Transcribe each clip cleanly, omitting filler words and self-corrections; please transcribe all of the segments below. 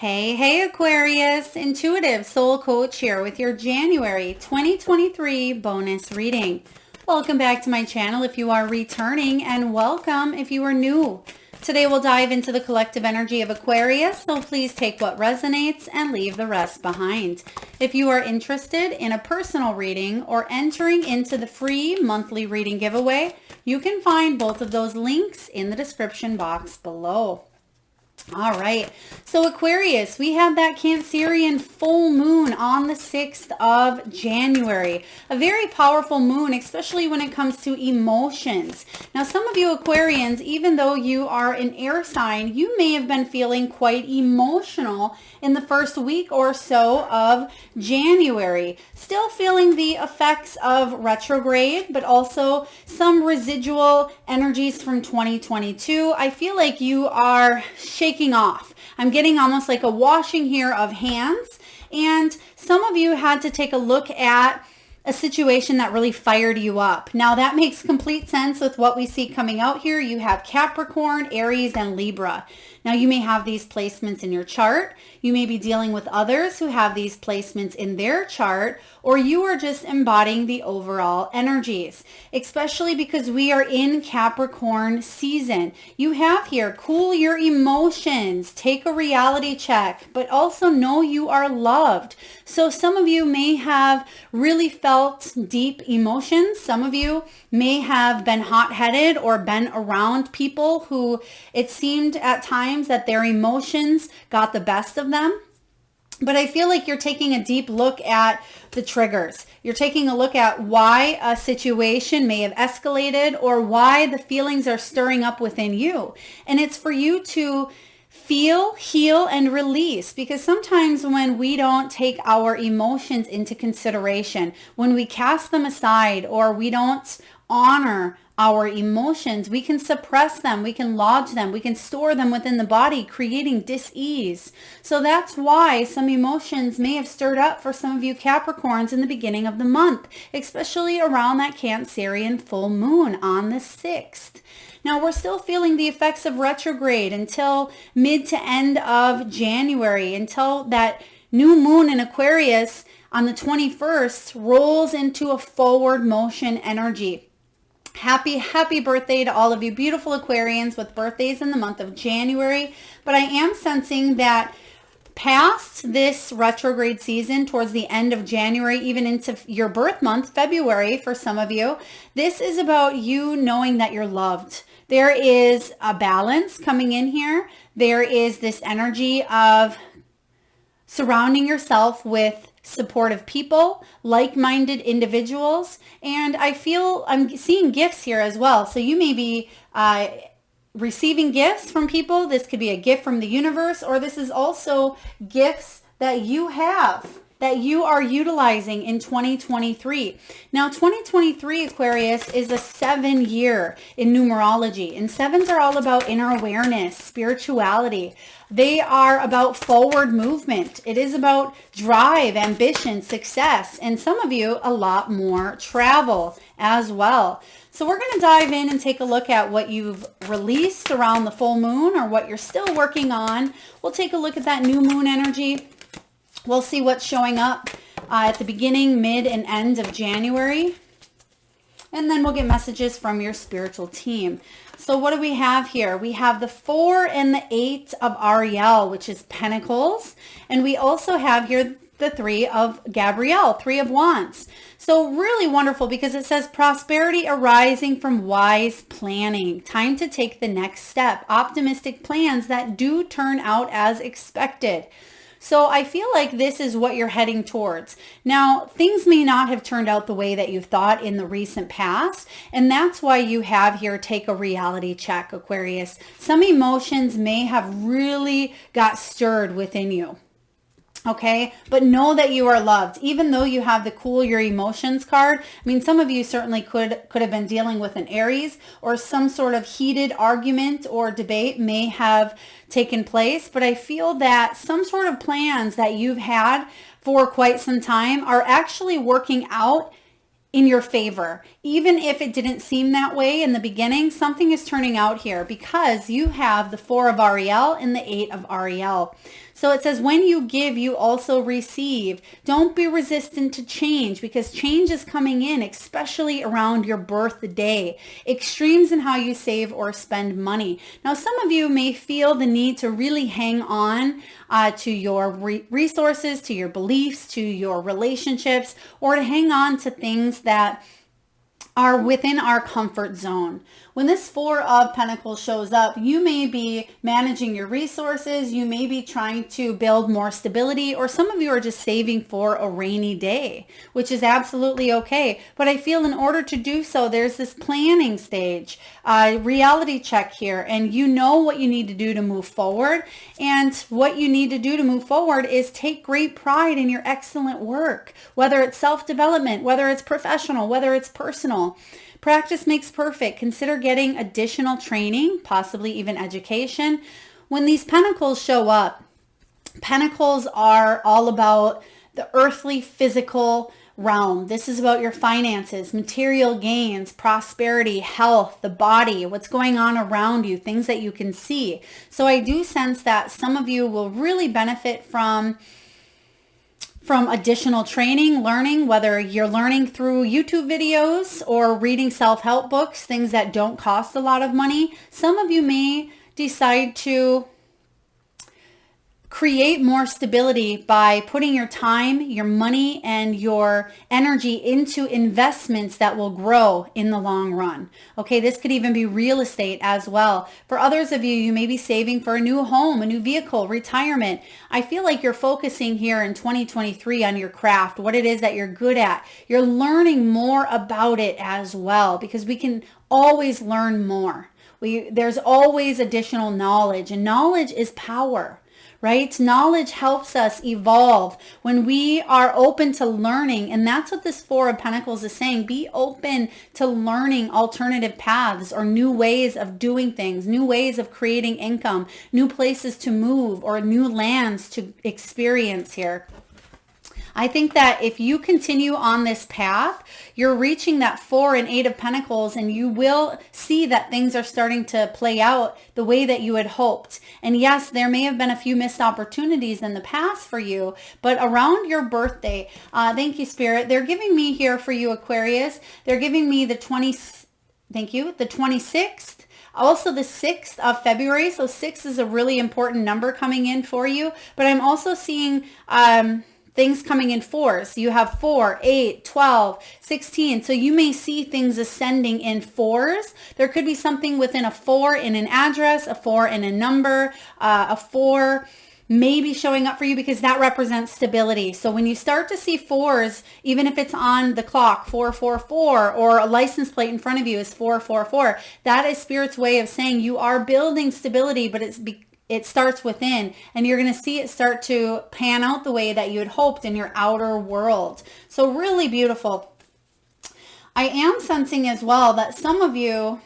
Hey, Aquarius, Intuitive Soul Coach here with your January 2023 bonus reading. Welcome back to my channel if you are returning, and welcome if you are new. Today we'll dive into the collective energy of Aquarius, so please take what resonates and leave the rest behind. If you are interested in a personal reading or entering into the free monthly reading giveaway, you can find both of those links in the description box below. All right, so Aquarius, we have that Cancerian full moon on the 6th of January. A very powerful moon, especially when it comes to emotions. Now, some of you Aquarians, even though you are an air sign, you may have been feeling quite emotional in the first week or so of January. Still feeling the effects of retrograde, but also some residual energies from 2022. I feel like you are shaking off. I'm getting almost like a washing here of hands, and some of you had to take a look at a situation that really fired you up. Now that makes complete sense with what we see coming out here. You have Capricorn, Aries, and Libra. Now you may have these placements in your chart. You may be dealing with others who have these placements in their chart, or you are just embodying the overall energies, especially because we are in Capricorn season. You have here, cool your emotions, take a reality check, but also know you are loved. So some of you may have really felt deep emotions. Some of you may have been hot-headed or been around people who it seemed at times that their emotions got the best of them. But I feel like you're taking a deep look at the triggers. You're taking a look at why a situation may have escalated or why the feelings are stirring up within you. And it's for you to feel, heal, and release, because sometimes when we don't take our emotions into consideration, when we cast them aside or we don't honor our emotions, we can suppress them, we can lodge them, we can store them within the body, creating dis-ease. So that's why some emotions may have stirred up for some of you Capricorns in the beginning of the month, especially around that Cancerian full moon on the 6th. Now we're still feeling the effects of retrograde until mid to end of January, until that new moon in Aquarius on the 21st rolls into a forward motion energy. Happy birthday to all of you beautiful Aquarians with birthdays in the month of January. But I am sensing that past this retrograde season, towards the end of January, even into your birth month, February, for some of you, this is about you knowing that you're loved. There is a balance coming in here. There is this energy of surrounding yourself with supportive people, like-minded individuals, and I'm seeing gifts here as well. So you may be receiving gifts from people. This could be a gift from the universe, or this is also gifts that you have that you are utilizing in 2023. Now, 2023 Aquarius is a 7-year in numerology, and 7s are all about inner awareness, spirituality. They are about forward movement. It is about drive, ambition, success, and some of you a lot more travel as well. So we're going to dive in and take a look at what you've released around the full moon or what you're still working on. We'll take a look at that new moon energy. We'll see what's showing up at the beginning, mid, and end of January. And then we'll get messages from your spiritual team. So what do we have here? We have the 4 and the 8 of Ariel, which is Pentacles. And we also have here the 3 of Gabrielle, 3 of Wands. So really wonderful, because it says prosperity arising from wise planning. Time to take the next step. Optimistic plans that do turn out as expected. So I feel like this is what you're heading towards. Now, things may not have turned out the way that you thought in the recent past, and that's why you have here, take a reality check, Aquarius. Some emotions may have really got stirred within you. Okay, but know that you are loved, even though you have the cool your emotions card. I mean, some of you certainly could have been dealing with an Aries, or some sort of heated argument or debate may have taken place. But I feel that some sort of plans that you've had for quite some time are actually working out in your favor. Even if it didn't seem that way in the beginning, something is turning out here because you have the 4 of Ariel and the 8 of Ariel. So it says, when you give, you also receive. Don't be resistant to change because change is coming in, especially around your birthday. Extremes in how you save or spend money. Now, some of you may feel the need to really hang on to your resources, to your beliefs, to your relationships, or to hang on to things that are within our comfort zone. When this 4 of Pentacles shows up, you may be managing your resources, you may be trying to build more stability, or some of you are just saving for a rainy day, which is absolutely okay. But I feel in order to do so, there's this planning stage, reality check here, and you know what you need to do to move forward. And what you need to do to move forward is take great pride in your excellent work, whether it's self-development, whether it's professional, whether it's personal. Practice makes perfect. Consider getting additional training, possibly even education. When these pentacles show up, pentacles are all about the earthly, physical realm. This is about your finances, material gains, prosperity, health, the body, what's going on around you, things that you can see. So I do sense that some of you will really benefit from additional training, learning, whether you're learning through YouTube videos or reading self-help books, things that don't cost a lot of money. Some of you may decide to create more stability by putting your time, your money, and your energy into investments that will grow in the long run. Okay, this could even be real estate as well. For others of you, you may be saving for a new home, a new vehicle, retirement. I feel like you're focusing here in 2023 on your craft, what it is that you're good at. You're learning more about it as well, because we can always learn more. There's always additional knowledge, and knowledge is power. Right? Knowledge helps us evolve when we are open to learning. And that's what this 4 of Pentacles is saying. Be open to learning alternative paths or new ways of doing things, new ways of creating income, new places to move, or new lands to experience here. I think that if you continue on this path, you're reaching that 4 and 8 of Pentacles, and you will see that things are starting to play out the way that you had hoped. And yes, there may have been a few missed opportunities in the past for you, but around your birthday, thank you, Spirit. They're giving me here for you, Aquarius. They're giving me the 26th. Also the 6th of February. So 6 is a really important number coming in for you. But I'm also seeing things coming in 4s. You have 4, 8, 12, 16. So you may see things ascending in 4s. There could be something within a 4 in an address, a 4 in a number, a 4 maybe showing up for you because that represents stability. So when you start to see 4s, even if it's on the clock, 444, or a license plate in front of you is 444, that is Spirit's way of saying you are building stability, but it starts within, and you're going to see it start to pan out the way that you had hoped in your outer world. So really beautiful. I am sensing as well that some of you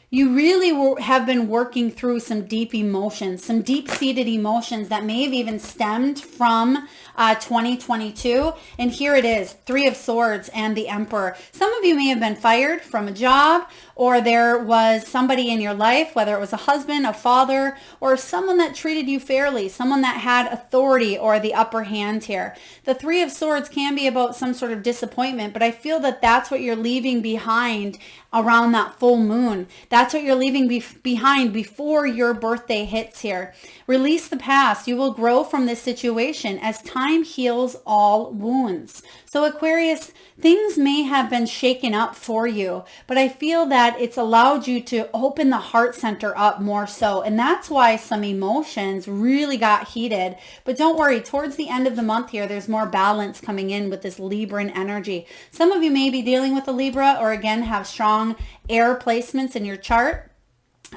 really have been working through some deep emotions, some deep-seated emotions that may have even stemmed from 2022. And here it is, 3 of Swords and the Emperor. Some of you may have been fired from a job, or there was somebody in your life, whether it was a husband, a father, or someone that treated you fairly, someone that had authority or the upper hand here. The 3 of Swords can be about some sort of disappointment, but I feel that that's what you're leaving behind around that full moon. That's what you're leaving behind before your birthday hits here. Release the past. You will grow from this situation as time heals all wounds. So Aquarius, things may have been shaken up for you, but I feel that it's allowed you to open the heart center up more so. And that's why some emotions really got heated. But don't worry, towards the end of the month here, there's more balance coming in with this Libran energy. Some of you may be dealing with a Libra, or again, have strong air placements in your chart.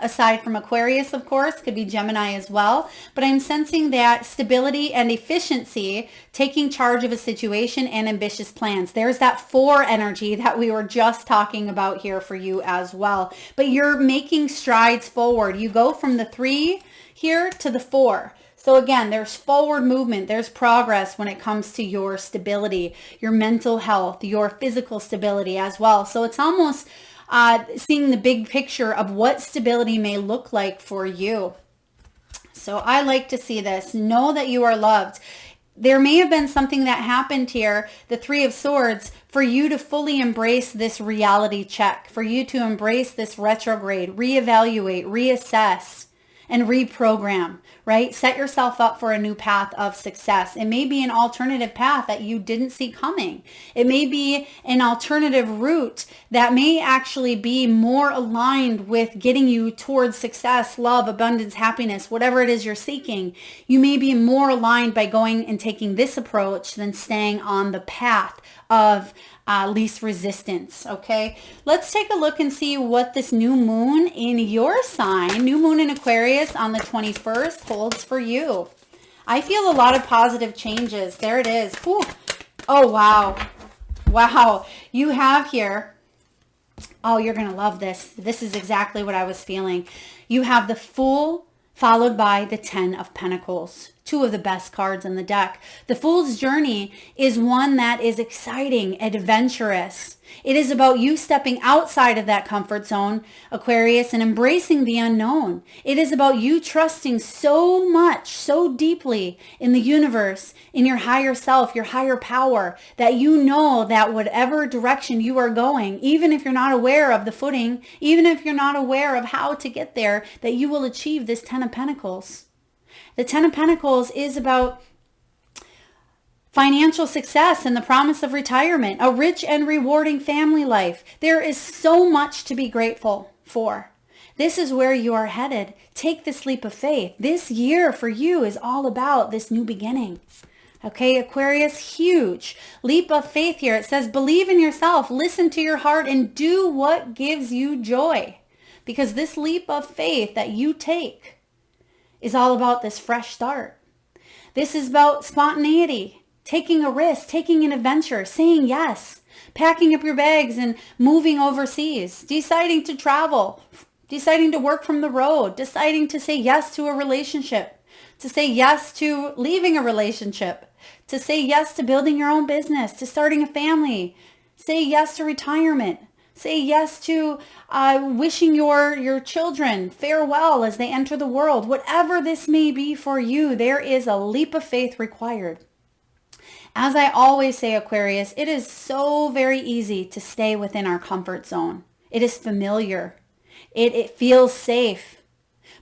Aside from Aquarius, of course, could be Gemini as well. But I'm sensing that stability and efficiency, taking charge of a situation, and ambitious plans. There's that 4 energy that we were just talking about here for you as well. But you're making strides forward. You go from the 3 here to the 4. So again, there's forward movement, there's progress when it comes to your stability, your mental health, your physical stability as well. So it's almost seeing the big picture of what stability may look like for you. So I like to see this. Know that you are loved. There may have been something that happened here, the Three of Swords, for you to fully embrace this reality check, for you to embrace this retrograde, reevaluate, reassess, and reprogram, right? Set yourself up for a new path of success. It may be an alternative path that you didn't see coming. It may be an alternative route that may actually be more aligned with getting you towards success, love, abundance, happiness, whatever it is you're seeking. You may be more aligned by going and taking this approach than staying on the path of least resistance. Okay, let's take a look and see what this new moon in your sign, new moon in Aquarius on the 21st, holds for you. I feel a lot of positive changes. There it is. Whew. Oh, wow. Wow. You have here, oh, you're going to love this. This is exactly what I was feeling. You have the Fool followed by the 10 of Pentacles. Two of the best cards in the deck. The Fool's journey is one that is exciting, adventurous. It is about you stepping outside of that comfort zone, Aquarius, and embracing the unknown. It is about you trusting so much, so deeply in the universe, in your higher self, your higher power, that you know that whatever direction you are going, even if you're not aware of the footing, even if you're not aware of how to get there, that you will achieve this 10 of Pentacles. The 10 of Pentacles is about financial success and the promise of retirement, a rich and rewarding family life. There is so much to be grateful for. This is where you are headed. Take this leap of faith. This year for you is all about this new beginning. Okay, Aquarius, huge leap of faith here. It says, believe in yourself, listen to your heart, and do what gives you joy. Because this leap of faith that you take is all about this fresh start. This is about spontaneity, taking a risk, taking an adventure, saying yes, packing up your bags and moving overseas, deciding to travel, deciding to work from the road, deciding to say yes to a relationship, to say yes to leaving a relationship, to say yes to building your own business, to starting a family, say yes to retirement. Say yes to wishing your children farewell as they enter the world. Whatever this may be for you, there is a leap of faith required. As I always say, Aquarius, it is so very easy to stay within our comfort zone. It is familiar. It feels safe.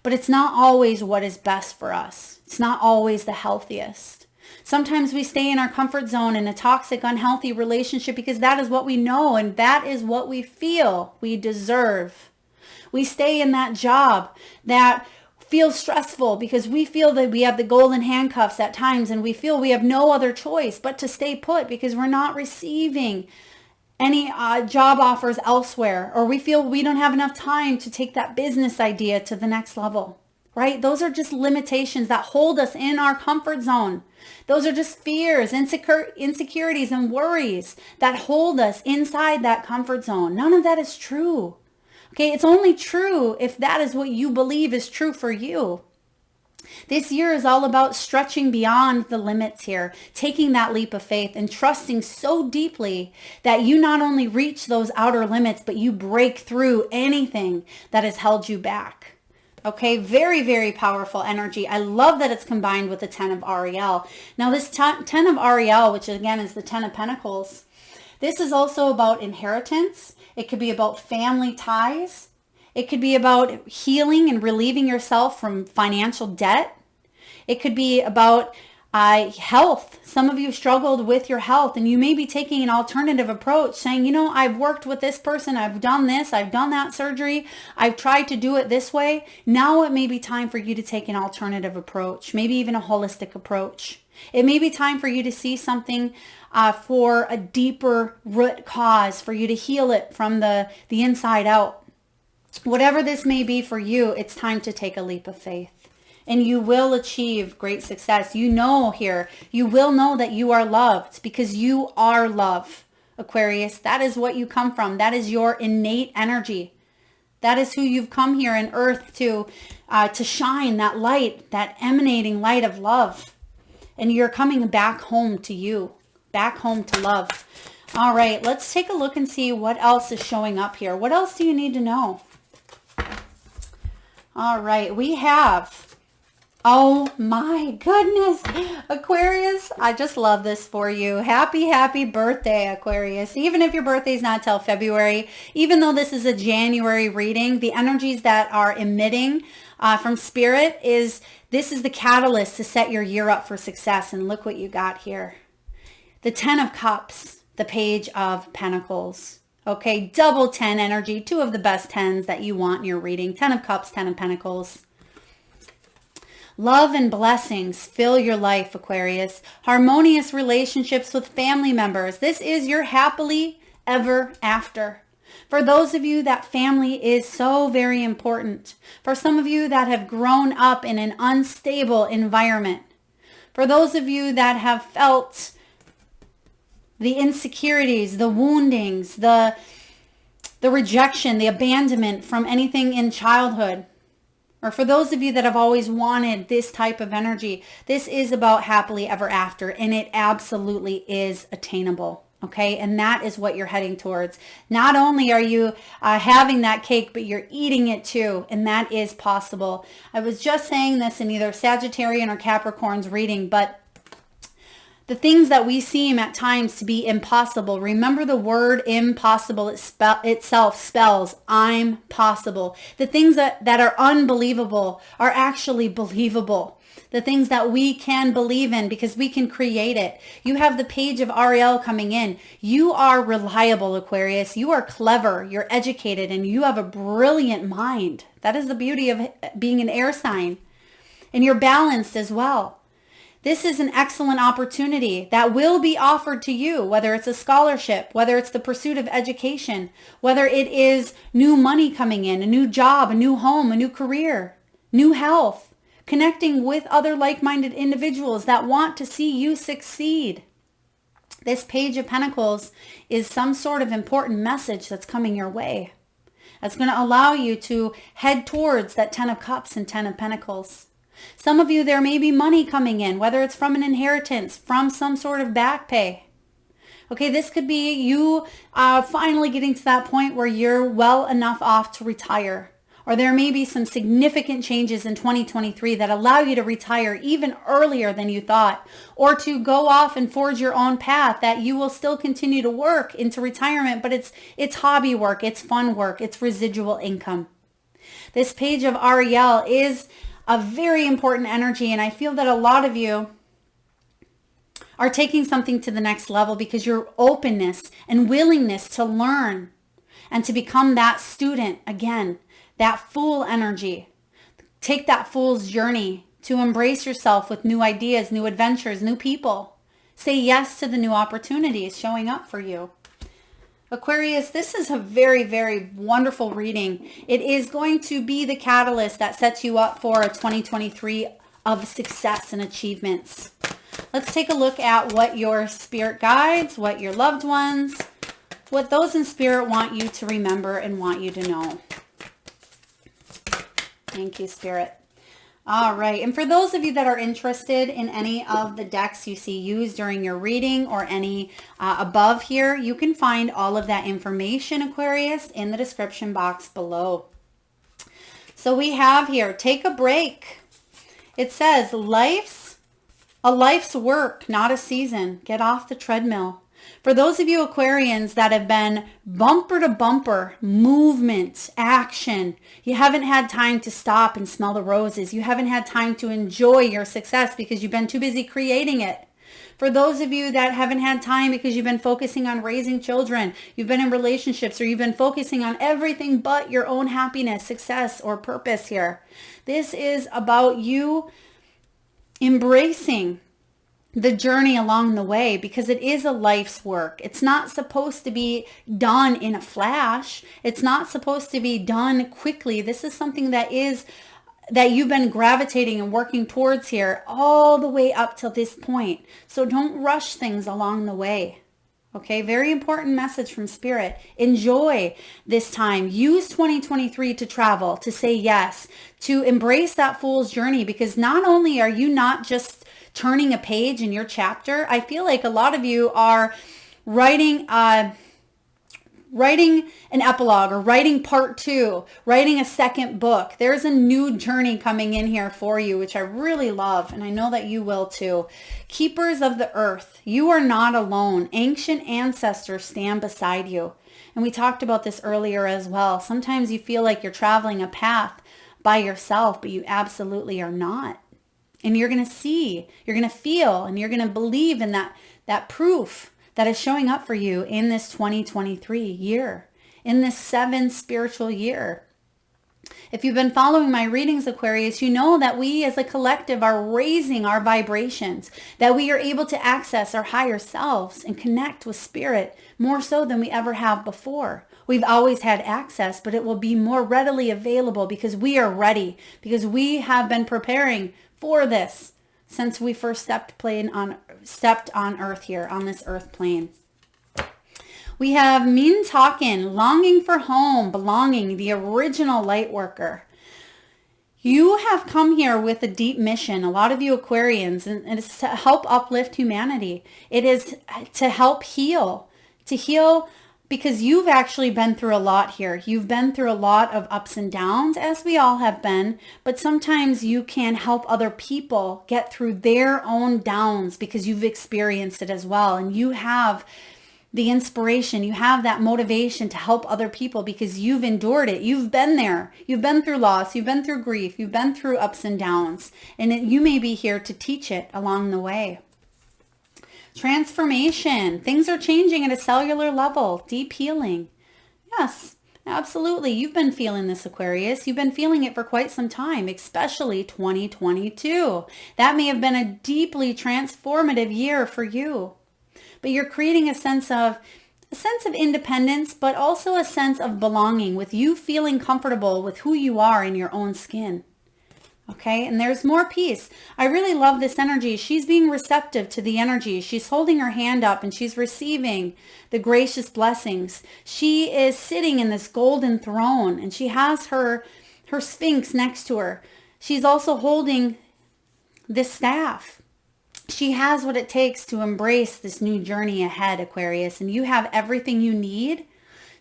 But it's not always what is best for us. It's not always the healthiest. Sometimes we stay in our comfort zone in a toxic, unhealthy relationship because that is what we know and that is what we feel we deserve. We stay in that job that feels stressful because we feel that we have the golden handcuffs at times and we feel we have no other choice but to stay put because we're not receiving any job offers elsewhere, or we feel we don't have enough time to take that business idea to the next level. Right? Those are just limitations that hold us in our comfort zone. Those are just fears, insecurities, and worries that hold us inside that comfort zone. None of that is true. Okay, it's only true if that is what you believe is true for you. This year is all about stretching beyond the limits here, taking that leap of faith and trusting so deeply that you not only reach those outer limits, but you break through anything that has held you back. Okay, very, very powerful energy. I love that it's combined with the 10 of Ariel. Now this 10 of Ariel, which again is the 10 of Pentacles, this is also about inheritance. It could be about family ties. It could be about healing and relieving yourself from financial debt. It could be about health. Some of you struggled with your health and you may be taking an alternative approach saying, you know, I've worked with this person. I've done this. I've done that surgery. I've tried to do it this way. Now it may be time for you to take an alternative approach, maybe even a holistic approach. It may be time for you to see something for a deeper root cause, for you to heal it from the inside out. Whatever this may be for you, it's time to take a leap of faith. And you will achieve great success. You know here, you will know that you are loved because you are love, Aquarius. That is what you come from. That is your innate energy. That is who you've come here on earth to shine, that light, that emanating light of love. And you're coming back home to you, back home to love. All right, let's take a look and see what else is showing up here. What else do you need to know? All right, we have, oh my goodness, Aquarius, I just love this for you. Happy, happy birthday, Aquarius. Even if your birthday's not till February, even though this is a January reading, the energies that are emitting from Spirit this is the catalyst to set your year up for success. And look what you got here. The 10 of Cups, the Page of Pentacles. Okay, double 10 energy, 2 of the best 10s that you want in your reading. 10 of Cups, 10 of Pentacles. Love and blessings fill your life, Aquarius. Harmonious relationships with family members. This is your happily ever after. For those of you, that family is so very important. For some of you that have grown up in an unstable environment. For those of you that have felt the insecurities, the woundings, the rejection, the abandonment from anything in childhood. Or for those of you that have always wanted this type of energy, this is about happily ever after, and it absolutely is attainable. Okay, and that is what you're heading towards. Not only are you having that cake, but you're eating it too, and that is possible. I was just saying this in either Sagittarian or Capricorn's reading, but the things that we seem at times to be impossible, remember the word impossible itself spells I'm possible. The things that are unbelievable are actually believable. The things that we can believe in because we can create it. You have the Page of Ariel coming in. You are reliable, Aquarius. You are clever, you're educated, and you have a brilliant mind. That is the beauty of being an air sign. And you're balanced as well. This is an excellent opportunity that will be offered to you, whether it's a scholarship, whether it's the pursuit of education, whether it is new money coming in, a new job, a new home, a new career, new health, connecting with other like-minded individuals that want to see you succeed. This Page of Pentacles is some sort of important message that's coming your way. That's going to allow you to head towards that 10 of Cups and 10 of Pentacles. Some of you, there may be money coming in, whether it's from an inheritance, from some sort of back pay. Okay, this could be you finally getting to that point where you're well enough off to retire. Or there may be some significant changes in 2023 that allow you to retire even earlier than you thought. Or to go off and forge your own path that you will still continue to work into retirement, but it's hobby work, it's fun work, it's residual income. This Page of Ariel is a very important energy, and I feel that a lot of you are taking something to the next level because your openness and willingness to learn and to become that student again, that fool energy. Take that fool's journey to embrace yourself with new ideas, new adventures, new people. Say yes to the new opportunities showing up for you. Aquarius, this is a very, very wonderful reading. It is going to be the catalyst that sets you up for a 2023 of success and achievements. Let's take a look at what your spirit guides, what your loved ones, what those in spirit want you to remember and want you to know. Thank you, Spirit. All right. And for those of you that are interested in any of the decks you see used during your reading or any above here, you can find all of that information, Aquarius, in the description box below. So we have here, take a break. It says life's work, not a season. Get off the treadmill. For those of you Aquarians that have been bumper to bumper, movement, action, you haven't had time to stop and smell the roses. You haven't had time to enjoy your success because you've been too busy creating it. For those of you that haven't had time because you've been focusing on raising children, you've been in relationships, or you've been focusing on everything but your own happiness, success, or purpose here. This is about you embracing the journey along the way because it is a life's work. It's not supposed to be done in a flash. It's not supposed to be done quickly. This is something that you've been gravitating and working towards here all the way up till this point. So don't rush things along the way. Okay, very important message from Spirit. Enjoy this time. Use 2023 to travel, to say yes, to embrace that fool's journey, because not only are you not just turning a page in your chapter, I feel like a lot of you are writing an epilogue or writing part 2, writing a second book. There's a new journey coming in here for you, which I really love, and I know that you will too. Keepers of the earth, you are not alone. Ancient ancestors stand beside you. And we talked about this earlier as well. Sometimes you feel like you're traveling a path by yourself, but you absolutely are not. And you're going to see, you're going to feel, and you're going to believe in that proof that is showing up for you in this 2023 year, in this 7 spiritual year. If you've been following my readings, Aquarius, you know that we as a collective are raising our vibrations, that we are able to access our higher selves and connect with Spirit more so than we ever have before. We've always had access, but it will be more readily available because we are ready, because we have been preparing for this since we first stepped on earth here, on this earth plane. We have Min Taken, longing for home, belonging, the original light worker. You have come here with a deep mission, a lot of you Aquarians, and it's to help uplift humanity. It is to help heal, because you've actually been through a lot here. You've been through a lot of ups and downs, as we all have been, but sometimes you can help other people get through their own downs because you've experienced it as well. And you have the inspiration, you have that motivation to help other people because you've endured it. You've been there. You've been through loss. You've been through grief. You've been through ups and downs. And you may be here to teach it along the way. Transformation. Things are changing at a cellular level. Deep healing. Yes, absolutely. You've been feeling this, Aquarius. You've been feeling it for quite some time, especially 2022. That may have been a deeply transformative year for you. But you're creating a sense of independence, but also a sense of belonging, with you feeling comfortable with who you are in your own skin. Okay, and there's more peace. I really love this energy. She's being receptive to the energy. She's holding her hand up and she's receiving the gracious blessings. She is sitting in this golden throne and she has her sphinx next to her. She's also holding this staff. She has what it takes to embrace this new journey ahead, Aquarius, and you have everything you need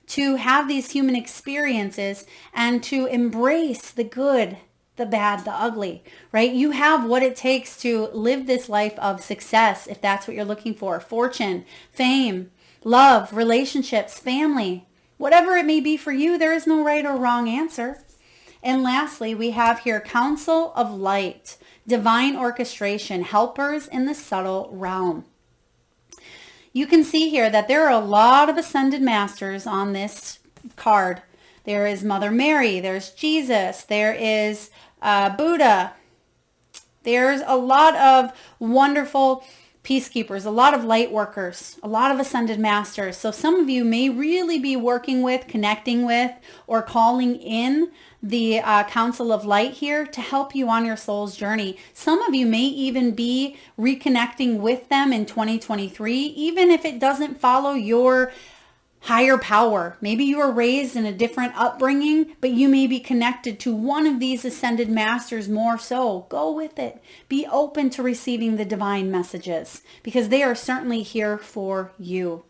to have these human experiences and to embrace the good, the bad, the ugly, right? You have what it takes to live this life of success, if that's what you're looking for. Fortune, fame, love, relationships, family, whatever it may be for you, there is no right or wrong answer. And lastly, we have here Council of Light, divine orchestration, helpers in the subtle realm. You can see here that there are a lot of ascended masters on this card. There is Mother Mary, there's Jesus, there is Buddha. There's a lot of wonderful peacekeepers, a lot of light workers, a lot of ascended masters. So some of you may really be working with, connecting with, or calling in the Council of Light here to help you on your soul's journey. Some of you may even be reconnecting with them in 2023, even if it doesn't follow your higher power. Maybe you were raised in a different upbringing, but you may be connected to one of these ascended masters more so. Go with it. Be open to receiving the divine messages because they are certainly here for you.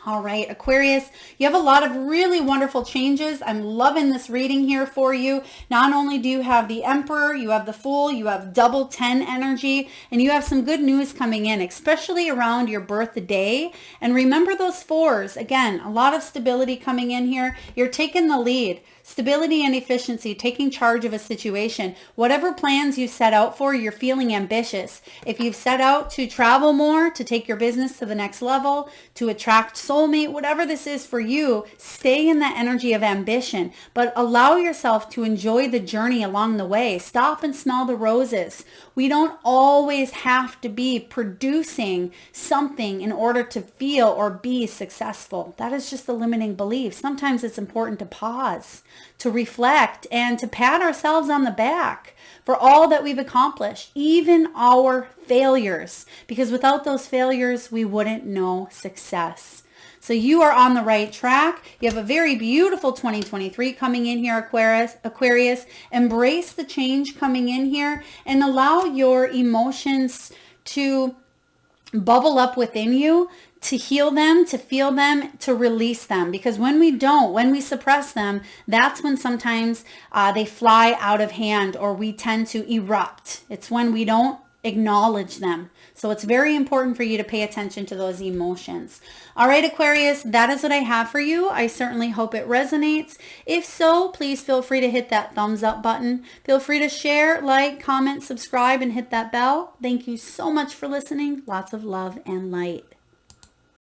All right, Aquarius, you have a lot of really wonderful changes. I'm loving this reading here for you. Not only do you have the Emperor, you have the Fool, you have double 10 energy, and you have some good news coming in, especially around your birthday. And remember those 4s. Again, a lot of stability coming in here. You're taking the lead. Stability and efficiency, taking charge of a situation. Whatever plans you set out for, you're feeling ambitious. If you've set out to travel more, to take your business to the next level, to attract soulmate, whatever this is for you, stay in that energy of ambition, but allow yourself to enjoy the journey along the way. Stop and smell the roses. We don't always have to be producing something in order to feel or be successful. That is just a limiting belief. Sometimes it's important to pause, to reflect, and to pat ourselves on the back. for all that we've accomplished, even our failures, because without those failures, we wouldn't know success. So you are on the right track. You have a very beautiful 2023 coming in here, Aquarius. Embrace the change coming in here and allow your emotions to bubble up within you, to heal them, to feel them, to release them. Because when we don't, when we suppress them, that's when sometimes they fly out of hand or we tend to erupt. It's when we don't acknowledge them. So it's very important for you to pay attention to those emotions. All right, Aquarius, that is what I have for you. I certainly hope it resonates. If so, please feel free to hit that thumbs up button. Feel free to share, like, comment, subscribe, and hit that bell. Thank you so much for listening. Lots of love and light.